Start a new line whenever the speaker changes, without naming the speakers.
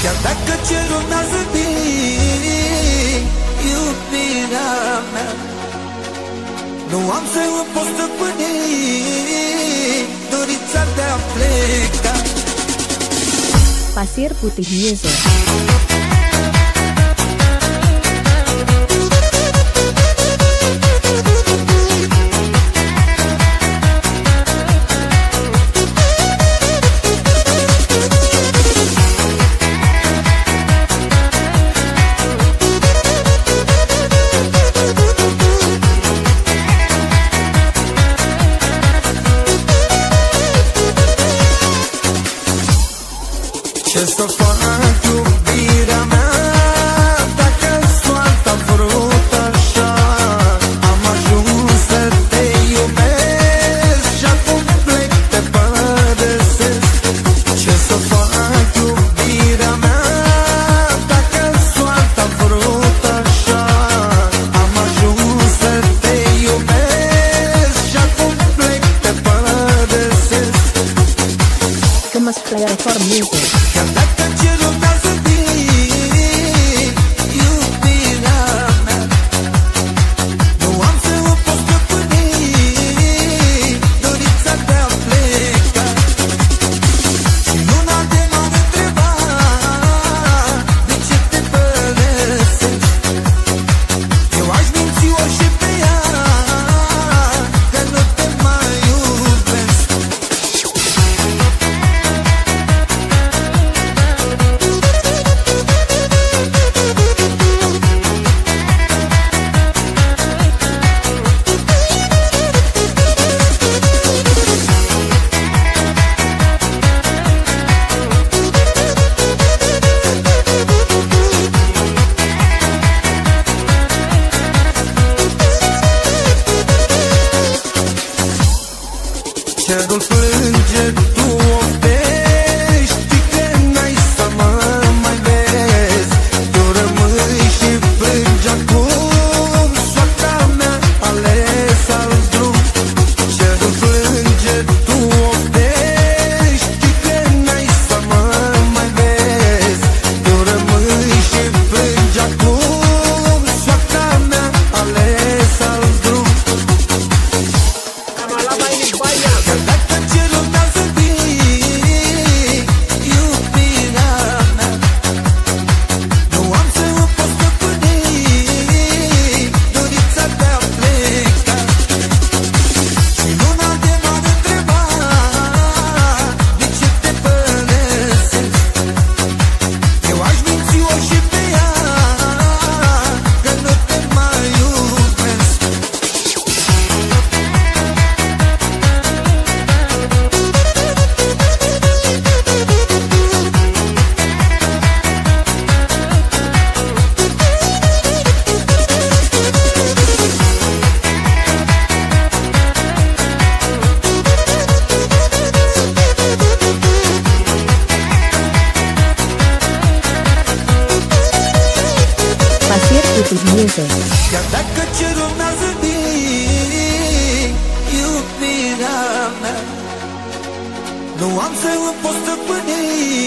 Chiar dacă cerul n-a zăbit iubirea mea, nu am să o pot stăpâni dorința de a pleca.
Pasir Putih Music.
Ce să fac iubirea mea, dacă soarta a vrut așa? Am ajuns să te iubesc și acum plec, te părăsesc. Ce să fac iubirea mea, dacă soarta a vrut așa? Am ajuns să te iubesc și acum plec, te părăsesc.
Kemas Player for Music.
Chiar dacă cerul n-a zăbit iubirea mea, nu am să o pot stăpâni dorința de a pleca. Și luna de m-a întrebat de ce te părăsesc. Eu aș minți orice pe ea, că nu te mai iubesc. Cerul plânge, tu oftești, că n-ai să mă mai vezi. Tu rămâi și plângi acum, soarta mea ales alt drum. Cerul plânge, tu oftești, că n-ai să mă mai vezi. Tu rămâi și plângi acum, soarta mea ales alt drum. Chiar dacă cerul n-a zăbit iubirea mea, nu am să o pot stăpâni dorința de a pleca. Și luna de m-a întrebat de ce te părăsesc. Eu aș minți orice pe ea, că nu te mai iubesc.
Pasir Putih Music.
Chiar dacă cerul n-a zăbit iubirea mea, nu am să o pot stăpâni